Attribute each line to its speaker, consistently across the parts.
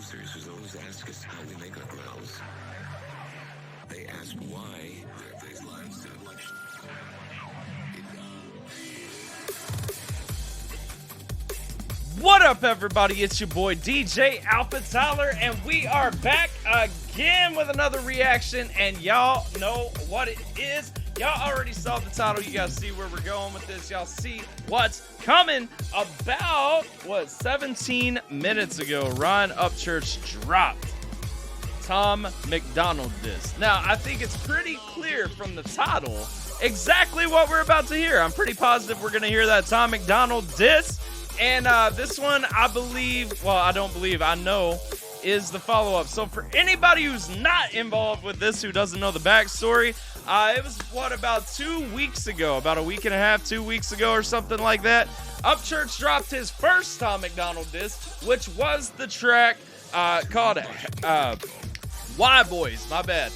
Speaker 1: Producers always ask us how we make our grills. They ask why their lives sound like
Speaker 2: What up, everybody? It's your boy DJ AlphaTyler, and we are back again with another reaction. And y'all know what it is. Y'all already saw the title. You guys see where we're going with this. Y'all see what's coming. About 17 minutes ago, Ryan Upchurch dropped Tom Macdonald diss. Now, I think it's pretty clear from the title exactly what we're about to hear. I'm pretty positive we're going to hear that Tom Macdonald diss. And this one, I believe, well, I don't believe, I know, is the follow-up. So for anybody who's not involved with this, who doesn't know the backstory, it was, about 2 weeks ago, about a week and a half, 2 weeks ago or something like that, Upchurch dropped his first Tom Macdonald diss, which was the track called Why Boys. My bad.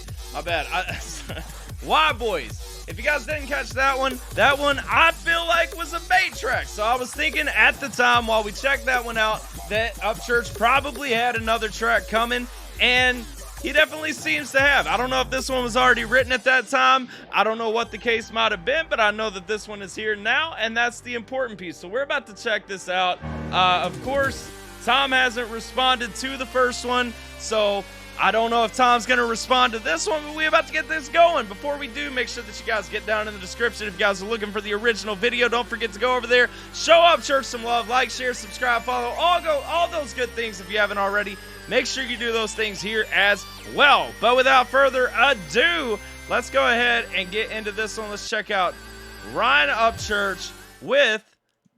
Speaker 2: Why Boys. If you guys didn't catch that one I feel like was a bait track. So I was thinking at the time while we checked that one out that Upchurch probably had another track coming, and he definitely seems to have. I don't know if this one was already written at that time. I don't know what the case might have been, but I know that this one is here now, and that's the important piece. So we're about to check this out. Of course, Tom hasn't responded to the first one, so I don't know if Tom's going to respond to this one, but we're about to get this going. Before we do, make sure that you guys get down in the description. If you guys are looking for the original video, don't forget to go over there, show Upchurch some love, like, share, subscribe, follow, all those good things if you haven't already. Make sure you do those things here as well. But without further ado, let's go ahead and get into this one. Let's check out Ryan Upchurch with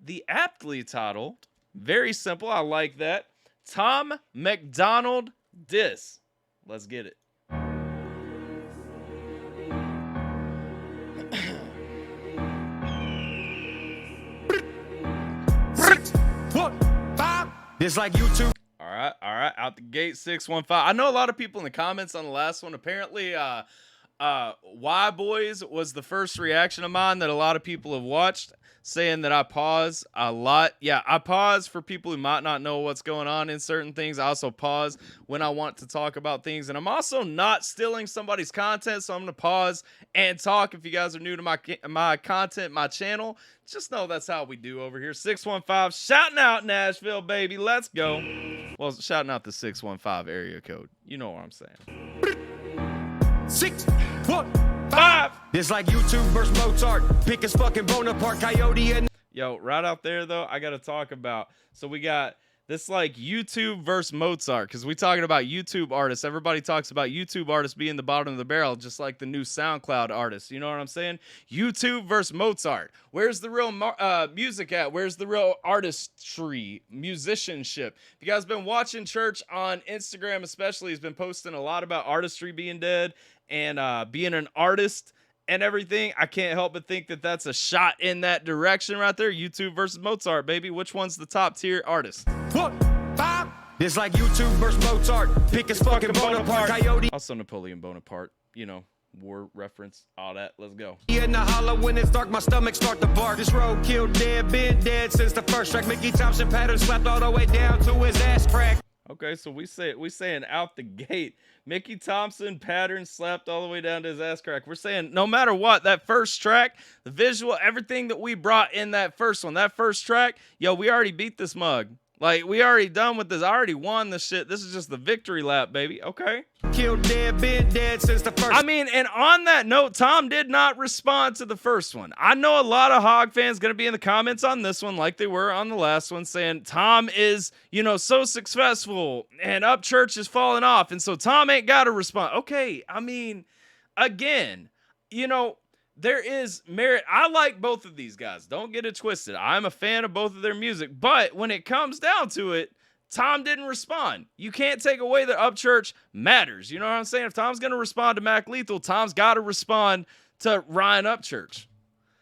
Speaker 2: the aptly titled, very simple, I like that, Tom Macdonald diss. Let's get it.
Speaker 3: It's like YouTube.
Speaker 2: All right. Out the gate, 615. I know a lot of people in the comments on the last one. Apparently, Why Boys was the first reaction of mine that a lot of people have watched, saying that I pause a lot. Yeah, I pause for people who might not know what's going on in certain things. I also pause when I want to talk about things. And I'm also not stealing somebody's content, so I'm going to pause and talk. If you guys are new to my content, my channel, just know that's how we do over here. 615, shouting out Nashville, baby. Let's go. Well, shouting out the 615 area code. You know what I'm saying.
Speaker 3: 615. It's like YouTube versus Mozart. Pick his fucking Bonaparte, Coyote, and
Speaker 2: yo, right out there though, I gotta talk about. So we got this like YouTube versus Mozart, because we talking about YouTube artists. Everybody talks about YouTube artists being the bottom of the barrel, just like the new SoundCloud artists. You know what I'm saying? YouTube versus Mozart. Where's the real music at? Where's the real artistry, musicianship? If you guys been watching Church on Instagram, especially, he's been posting a lot about artistry being dead and being an artist and everything. I can't help but think that that's a shot in that direction right there. YouTube versus Mozart, baby. Which one's the top tier artist?
Speaker 3: It's like YouTube versus Mozart. Pick his fucking Bonaparte, Coyote.
Speaker 2: Also Napoleon Bonaparte, you know, war reference, all that. Let's go.
Speaker 3: In the hollow when it's dark, my stomach start to bark. This road killed dead, been dead since the first track. Mickey Thompson pattern slapped all the way down to his ass crack.
Speaker 2: Okay, so we saying out the gate, Mickey Thompson pattern slapped all the way down to his ass crack. We're saying no matter what, that first track, the visual, everything that we brought in that first one, that first track, yo, we already beat this mug. Like, we already done with this. I already won this shit. This is just the victory lap, baby. Okay?
Speaker 3: Killed dead, been dead since the first.
Speaker 2: I mean, and on that note, Tom did not respond to the first one. I know a lot of Hog fans going to be in the comments on this one like they were on the last one, saying Tom is, you know, so successful and Upchurch is falling off, and so Tom ain't got to respond. Okay, I mean, again, you know, there is merit. I like both of these guys. Don't get it twisted. I'm a fan of both of their music. But when it comes down to it, Tom didn't respond. You can't take away that Upchurch matters. You know what I'm saying? If Tom's going to respond to Mac Lethal, Tom's got to respond to Ryan Upchurch.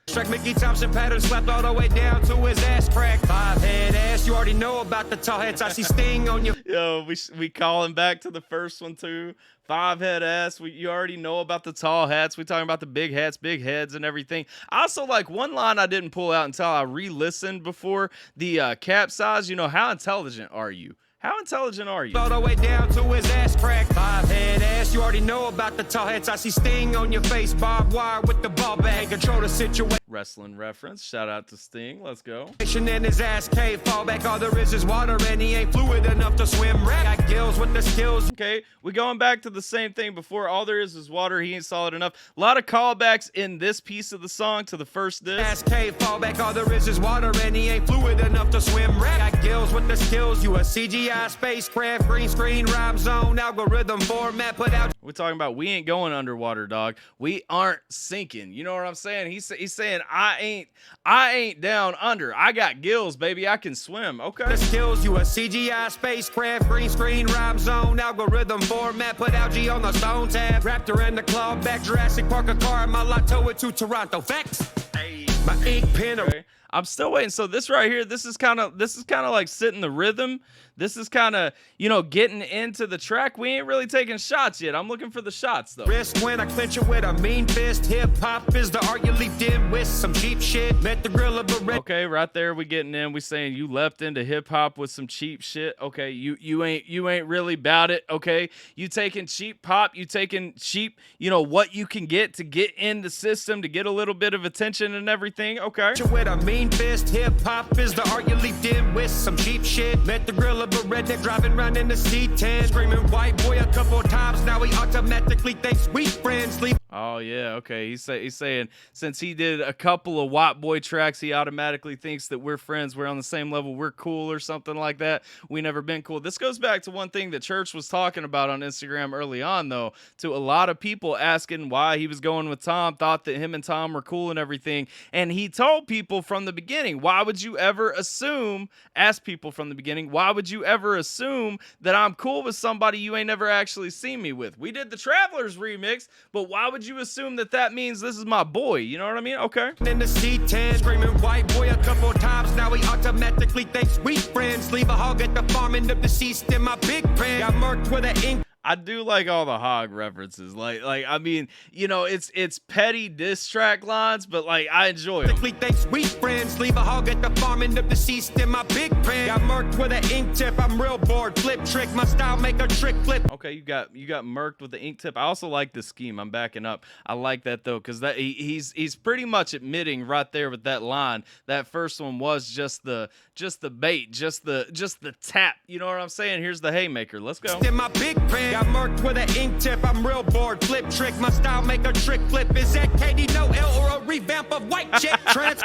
Speaker 3: Track Mickey Thompson pattern slapped all the way down to his ass crack. 5-head ass, you already know about the tall heads. I see sting on you.
Speaker 2: Yo, we calling back to the first one too. 5-head ass. You already know about the tall hats. We talking about the big hats, big heads, and everything. I also like one line I didn't pull out until I re-listened before the cap size. You know, how intelligent are you? How intelligent are you?
Speaker 3: All the way down to his ass crack. 5-head ass, you already know about the tall heads. I see Sting on your face, barbed wire with the ball bag. Control the situation.
Speaker 2: Wrestling reference. Shout out to Sting. Let's go.
Speaker 3: And his ass cave, fall back. All there is water, and he ain't fluid enough to swim. Rat got gills with the skills.
Speaker 2: Okay, we going back to the same thing before. All there is water. He ain't solid enough. A lot of callbacks in this piece of the song to the first disc.
Speaker 3: Ass cave, fall back. All there is water, and he ain't fluid enough to swim. Rat got gills with the skills. You a CGI spacecraft, green screen, rhyme zone, algorithm format, put out.
Speaker 2: We're talking about we ain't going underwater, dog. We aren't sinking. You know what I'm saying? He's saying I ain't down under. I got gills, baby. I can swim. Okay.
Speaker 3: The skills, you a CGI spacecraft, green screen, rhyme zone, algorithm format, put algae on the stone tab. Raptor and the clawback, Jurassic Park, a car, my lotto it to Toronto. Facts. Hey, my ink pen.
Speaker 2: Okay. I'm still waiting. So this right here, this is kind of like sitting the rhythm. This is kind of, you know, getting into the track. We ain't really taking shots yet. I'm looking for the shots, though.
Speaker 3: Wrist when I clinch it with a mean fist. Hip-hop is the art you leaped in with some cheap shit. Met the gorilla, but
Speaker 2: okay, right there we getting in. We saying you left into hip-hop with some cheap shit. Okay, you ain't really about it, okay? You taking cheap pop. You taking cheap, you know, what you can get to get in the system, to get a little bit of attention and everything, okay?
Speaker 3: With a mean fist. Hip-hop is the art you leaped in with some cheap shit. Met the gorilla, but redneck driving around in the C10, screaming white boy a couple times. Now he automatically thinks we friends. Leave.
Speaker 2: Oh yeah, okay. He's saying since he did a couple of White Boy tracks, he automatically thinks that we're friends. We're on the same level. We're cool or something like that. We never been cool. This goes back to one thing that Church was talking about on Instagram early on, though. To a lot of people asking why he was going with Tom, thought that him and Tom were cool and everything, and he told people from the beginning, why would you ever assume? Ask people from the beginning, why would you ever assume that I'm cool with somebody you ain't never actually seen me with? We did the Travelers remix, but why would you assume that means this is my boy? You know what I mean? Okay.
Speaker 3: In the C10, screaming white boy a couple times. Now he automatically thinks we friends. Leave a hog at the farm, end up deceased in my big pen. Got murked with an ink.
Speaker 2: I do like all the hog references. Like I mean, you know, it's petty diss track lines, but like I enjoy it.
Speaker 3: Thanks, we friends. Leave a hog at the farm, end up deceased in my big pen. Got murked with an ink tip. I'm real bored. Flip trick, my style make a trick flip.
Speaker 2: Okay, you got murked with the ink tip. I also like the scheme. I'm backing up. I like that though, because that he's pretty much admitting right there with that line. That first one was just the bait, just the tap. You know what I'm saying? Here's the haymaker. Let's go.
Speaker 3: In my big pen. Got murked with an ink tip. I'm real bored. Flip trick. My style make a trick flip. Is that Katie Noel or a revamp of White Chick Trans?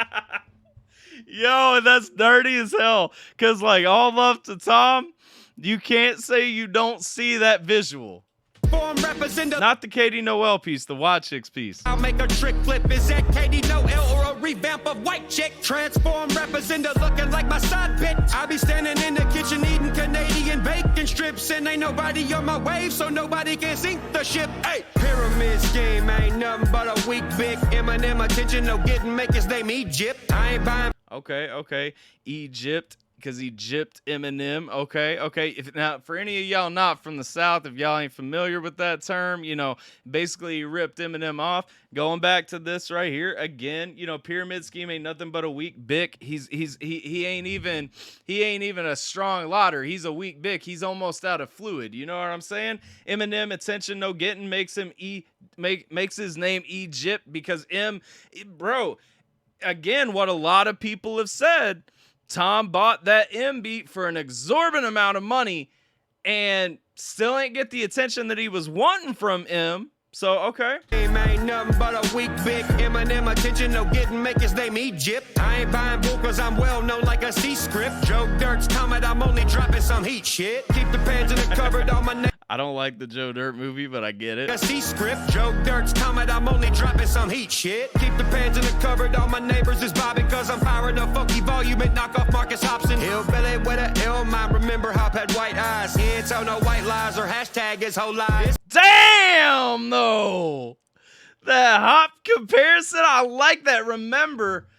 Speaker 2: Yo, that's dirty as hell. Cause like all love to Tom, you can't say you don't see that visual. Not the Katie Noel piece, the White Chicks piece.
Speaker 3: I'll make a trick flip. Is that Katie Noel or a revamp of White Chick? Transform rappers into looking like my side bitch. I be standing in the kitchen eating Canadian bacon strips, and ain't nobody on my wave, so nobody can sink the ship. Hey, pyramid scheme ain't nothing but a weak big Eminem attention. No getting make his name Egypt. I ain't buying.
Speaker 2: Okay. Egypt. Because he gypped Eminem. Okay. If now, for any of y'all not from the South, if y'all ain't familiar with that term, you know, basically he ripped Eminem off. Going back to this right here again, you know, pyramid scheme ain't nothing but a weak bick. He ain't even a strong lotter. He's a weak bick. He's almost out of fluid. You know what I'm saying? Eminem attention no getting makes his name Egypt because bro. Again, what a lot of people have said. Tom bought that M beat for an exorbitant amount of money and still ain't get the attention that he was wanting from M. So, okay.
Speaker 3: Ain't nothing but a weak big Eminem attention. No getting make his name Egypt. I ain't buying bull cause I'm well known like a C-script. Joe Dirt's comment, I'm only dropping some heat shit. Keep the pans in the cupboard on my neck.
Speaker 2: I don't like the Joe Dirt movie, but I get it.
Speaker 3: A C-script. Joe Dirt's comment, I'm only dropping some heat shit. Keep the pans in the cupboard, all my neighbors is bobbing cause I'm firing a funky volume and knock off Marcus Hobson. Hillbilly with a ill mind, remember Hop had white eyes. He ain't tell no white lies or hashtag his whole life.
Speaker 2: Damn, though. That Hop comparison, I like that. Remember,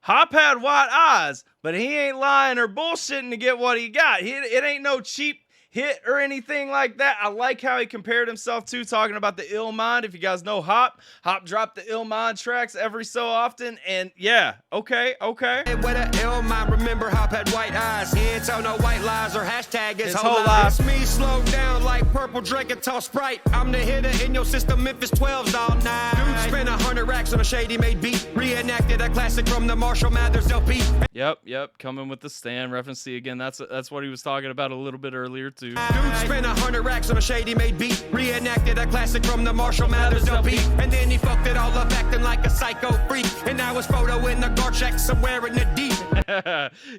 Speaker 2: Hop had white eyes, but he ain't lying or bullshitting to get what he got. It ain't no cheap hit or anything like that. I like how he compared himself to talking about the Ill Mind. If you guys know Hop dropped the Ill Mind tracks every so often. And yeah, okay.
Speaker 3: With an ill mind, remember Hop had white eyes. He ain't tell no white lies or hashtag his whole life. It's me slowed down like purple drink and toss Sprite. I'm the hitter in your system, Memphis 12s all night. Dude spent 100 racks on a shady made beat. Reenacted a classic from the Marshall Mathers LP.
Speaker 2: Yep. Coming with the stand reference. See, again, that's what he was talking about a little bit earlier too.
Speaker 3: Dude spent 100 racks on a shady made beat. Reenacted a classic from the Marshall Mathers LP. And then he fucked it all up acting like a psycho freak. And now his photo in the guard check somewhere in the deep.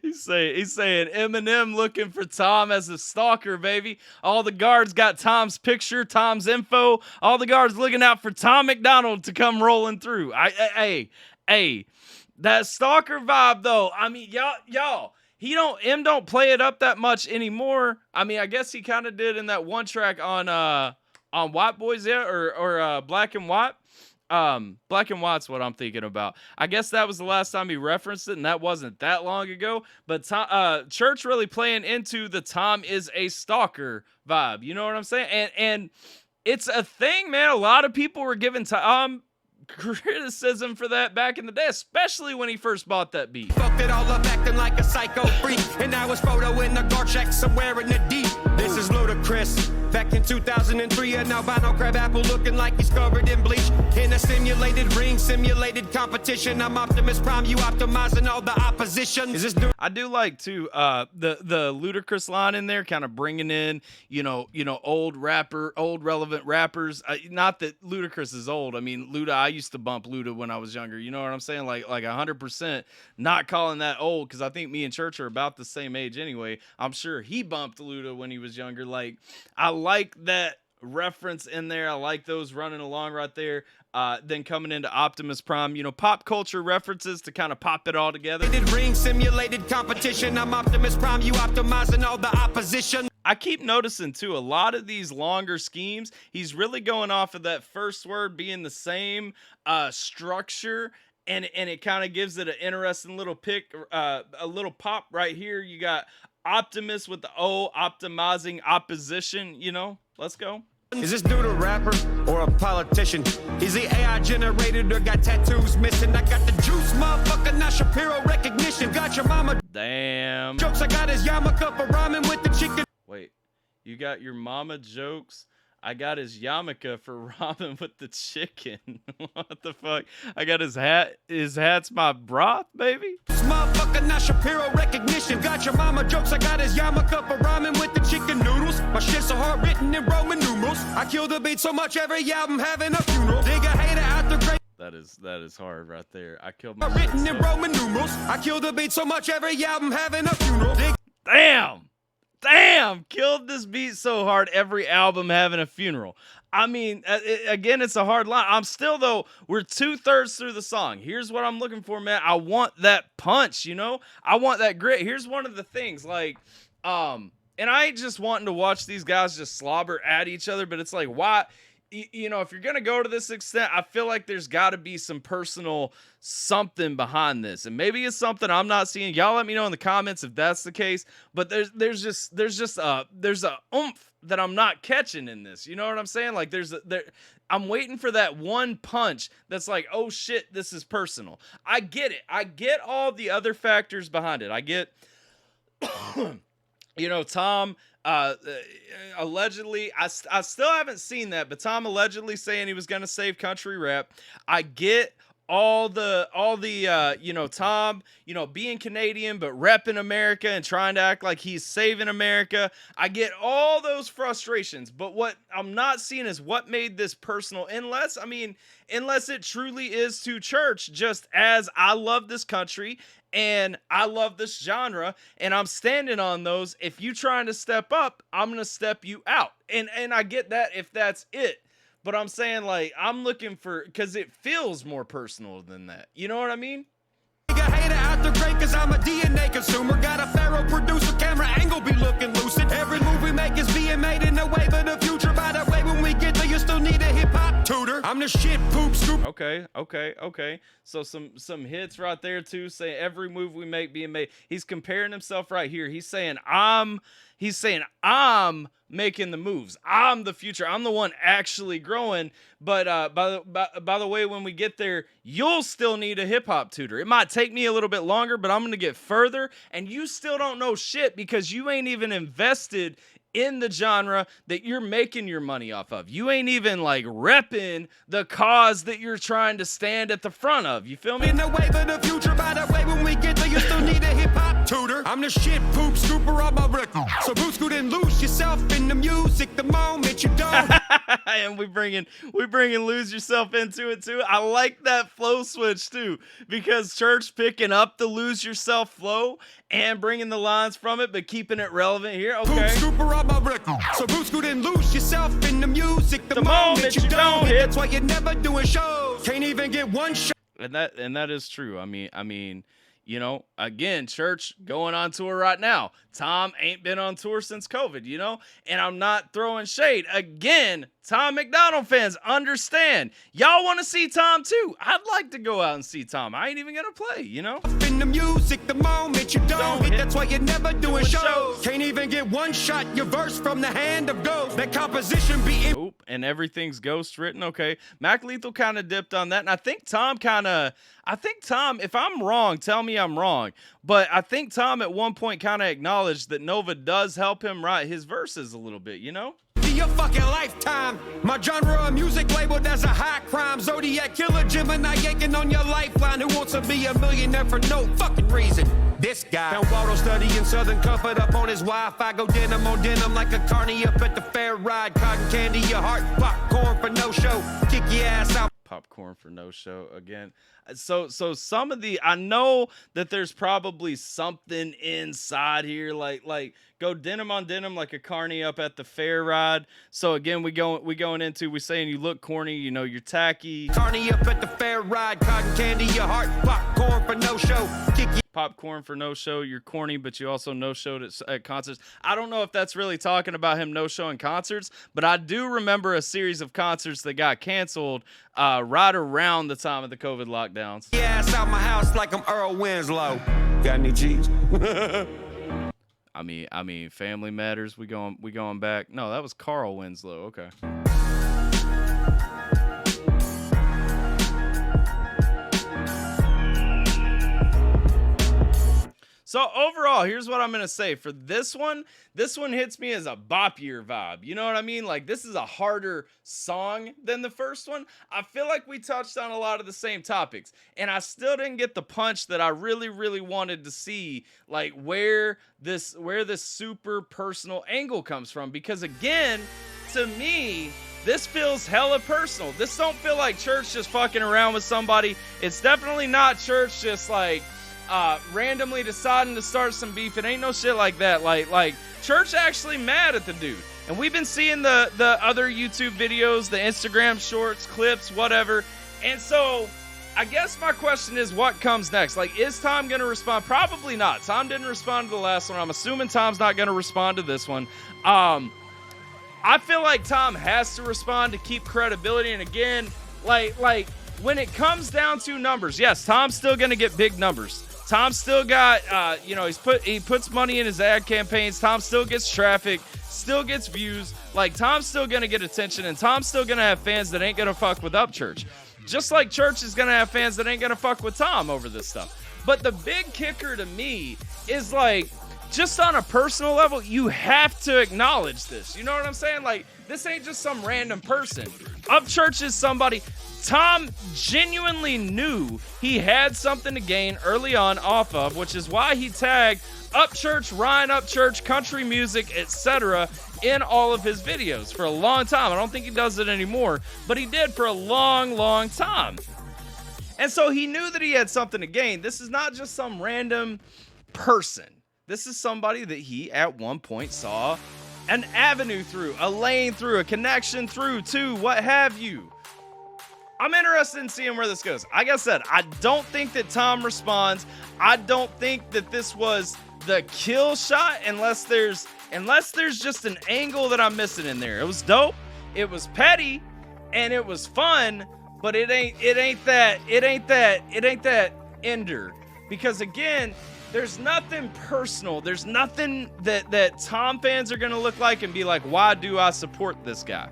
Speaker 2: He's saying Eminem looking for Tom as a stalker, baby. All the guards got Tom's picture, Tom's info. All the guards looking out for Tom Macdonald to come rolling through. Hey, that stalker vibe though. I mean, y'all. M don't play it up that much anymore. I mean, I guess he kind of did in that one track on White Boys, yeah, or Black and White. Black and White's what I'm thinking about. I guess that was the last time he referenced it, and that wasn't that long ago. But Church really playing into the Tom is a stalker vibe. You know what I'm saying? And it's a thing, man. A lot of people were giving Tom criticism for that back in the day, especially when he first bought that beat.
Speaker 3: Fucked it all up acting like a psycho freak. And now his photo in the guard check somewhere in the deep. This is ludicrous. Back in 2003, an albino crab apple looking like he's covered in bleach. In a simulated ring, simulated competition. I'm Optimus Prime, you optimizing all the opposition. Is this dude?
Speaker 2: I do like too the ludicrous line in there, kind of bringing in old relevant rappers. Not that Ludacris is old. I mean, Luda, I used to bump Luda when I was younger. You know what I'm saying? Like 100%. Not calling that old, because I think me and Church are about the same age anyway. I'm sure he bumped Luda when he was younger. Like, I like that reference in there. I like those running along right there. Then coming into Optimus Prime, pop culture references to kind of pop it all together.
Speaker 3: Ring simulated competition. I'm Optimus Prime, you optimizing all the opposition.
Speaker 2: I keep noticing too, a lot of these longer schemes, he's really going off of that first word being the same structure. And it kind of gives it an interesting little pick, a little pop right here. You got Optimus with the O, optimizing opposition, let's go.
Speaker 3: Is this dude a rapper or a politician? Is he AI generated or got tattoos missing? I got the juice, motherfucker, not Shapiro recognition. Got your mama.
Speaker 2: Damn.
Speaker 3: Jokes, I got his yarmulke for rhyming with the chicken.
Speaker 2: Wait, you got your mama jokes? I got his yarmulke for rhyming with the chicken. What the fuck? I got his hat. His hat's my broth, baby.
Speaker 3: This motherfucker, not Shapiro recognition. Got your mama jokes. I got his yarmulke for rhyming with the chicken noodles. My shit's so hard written in Roman numerals. I kill the beat so much every album having a funeral. Dig a hater out the grave.
Speaker 2: That is hard right there. I killed my
Speaker 3: written in Roman numerals. I kill the beat so much every album having a funeral.
Speaker 2: Damn, killed this beat so hard, every album having a funeral. I mean, again, it's a hard line. I'm still, though, we're 2/3 through the song. Here's what I'm looking for, man. I want that punch, I want that grit. Here's one of the things, like, and I ain't just wanting to watch these guys just slobber at each other, but it's like, why? If you're going to go to this extent, I feel like there's got to be some personal something behind this. And maybe it's something I'm not seeing. Y'all let me know in the comments if that's the case. But there's a oomph that I'm not catching in this. You know what I'm saying? Like I'm waiting for that one punch that's like, oh shit, this is personal. I get it. I get all the other factors behind it. I get, Tom, allegedly, I still haven't seen that, but Tom allegedly saying he was going to save country rap. I get all the Tom, being Canadian, but repping America and trying to act like he's saving America. I get all those frustrations, but what I'm not seeing is what made this personal, unless it truly is to Church, just as I love this country and I love this genre, and I'm standing on those. If you trying to step up, I'm going to step you out. And I get that if that's it. But I'm saying, like, I'm looking for, because it feels more personal than that. You know what I mean?
Speaker 3: Hater out the break, cause I'm a DNA consumer. Got a Pharaoh producer, camera angle be looking lucid. Every move we make is being made in the wave of the future. By the way, when we get there, you still need a hip hop tutor. I'm the shit poop scoop.
Speaker 2: Okay. So some hits right there too. Say every move we make being made. He's comparing himself right here. He's saying I'm making the moves. I'm the future. I'm the one actually growing. But by the way, when we get there, you'll still need a hip hop tutor. It might take me a little bit longer, but I'm gonna get further. And you still don't know shit because you ain't even invested in the genre that you're making your money off of. You ain't even like repping the cause that you're trying to stand at the front of. You feel me?
Speaker 3: In the wave of the future, by the way, when we get there, you still need a hip hop tutor. I'm the shit poop scooper on my record. So boot scoot and lose yourself in the music the moment you don't.
Speaker 2: And we bringing lose yourself into it too. I like that flow switch too, because Church picking up the lose yourself flow and bringing the lines from it, but keeping it relevant here. Okay.
Speaker 3: Poop scooper on my record. So boot scoot and lose yourself in the music the moment you don't hit. That's why you're never doing shows. Can't even get one shot.
Speaker 2: And that is true. I mean, you know, again, Church going on tour right now. Tom ain't been on tour since COVID, you know? And I'm not throwing shade. Again, Tom Macdonald fans, understand. Y'all want to see Tom too. I'd like to go out and see Tom. I ain't even going to play, you know?
Speaker 3: In the music the moment you don't hit. That's why you're never doing shows. Can't even get one shot. Your verse from the hand of Ghost. That composition be
Speaker 2: Oop, and everything's ghost written. Okay. Mac Lethal kind of dipped on that. And I think Tom, if I'm wrong, tell me I'm wrong. But I think Tom at one point kind of acknowledged that Nova does help him write his verses a little bit, you know?
Speaker 3: your fucking lifetime. My genre of music labeled as a high crime. Zodiac killer, Gemini yanking on your lifeline. Who wants to be a millionaire for no fucking reason? This guy found Waldo studying Southern Comfort up on his Wi-Fi. Go denim on denim like a carny up at the fair ride. Cotton candy, your heart, popcorn for no show. Kick your ass out.
Speaker 2: Popcorn for no show again. So some of the, I know that there's probably something inside here, like go denim on denim like a carny up at the fair ride. So again, we saying you look corny, you know, you're tacky.
Speaker 3: Carny up at the fair ride, cotton candy, your heart, popcorn for no show. Kick your
Speaker 2: popcorn for no show. You're corny, but you also no showed at concerts. I don't know if that's really talking about him no showing concerts, but I do remember a series of concerts that got canceled right around the time of the COVID lockdowns.
Speaker 3: your ass out my house like I'm Earl Winslow. Got any cheese?
Speaker 2: I mean, Family Matters. We going back. No, that was Carl Winslow. Okay. So overall, here's what I'm going to say. For this one hits me as a boppier vibe. You know what I mean? Like, this is a harder song than the first one. I feel like we touched on a lot of the same topics, and I still didn't get the punch that I really, really wanted to see, like where this super personal angle comes from. Because again, to me, this feels hella personal. This don't feel like Church just fucking around with somebody. It's definitely not Church just like randomly deciding to start some beef. It ain't no shit like that. Like Church actually mad at the dude. And we've been seeing the other YouTube videos, the Instagram shorts, clips, whatever. And so I guess my question is, what comes next? Like, is Tom going to respond? Probably not. Tom didn't respond to the last one. I'm assuming Tom's not going to respond to this one. I feel like Tom has to respond to keep credibility. And again, like when it comes down to numbers, yes, Tom's still going to get big numbers. Tom still got, he puts money in his ad campaigns. Tom still gets traffic, still gets views. Like, Tom's still going to get attention, and Tom's still going to have fans that ain't going to fuck with Upchurch. Just like Church is going to have fans that ain't going to fuck with Tom over this stuff. But the big kicker to me is, like, just on a personal level, you have to acknowledge this. You know what I'm saying? Like, this ain't just some random person. Upchurch is somebody Tom genuinely knew he had something to gain early on off of, which is why he tagged Upchurch, Ryan Upchurch, country music, etc. in all of his videos for a long time. I don't think he does it anymore, but he did for a long, long time. And so he knew that he had something to gain. This is not just some random person. This is somebody that he at one point saw an avenue through, a lane through, a connection through, to what have you. I'm interested in seeing where this goes. Like I said, I don't think that Tom responds. I don't think that this was the kill shot unless there's just an angle that I'm missing in there. It was dope. It was petty. and it was fun, but it ain't that ender. Because again, there's nothing personal. There's nothing that Tom fans are gonna look like and be like, why do I support this guy?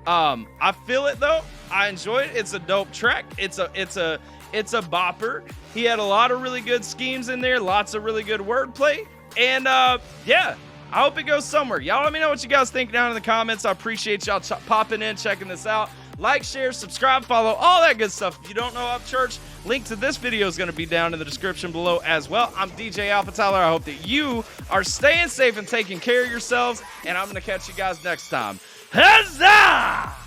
Speaker 2: I feel it though. I enjoy it. It's a dope track. It's a bopper. He had a lot of really good schemes in there, lots of really good wordplay, and yeah, I hope it goes somewhere. Y'all let me know what you guys think down in the comments. I appreciate y'all popping in, checking this out. Like, share, subscribe, follow, all that good stuff. If you don't know Upchurch, link to this video is going to be down in the description below as well. I'm DJ AlphaTyler. I hope that you are staying safe and taking care of yourselves, and I'm going to catch you guys next time. Huzzah!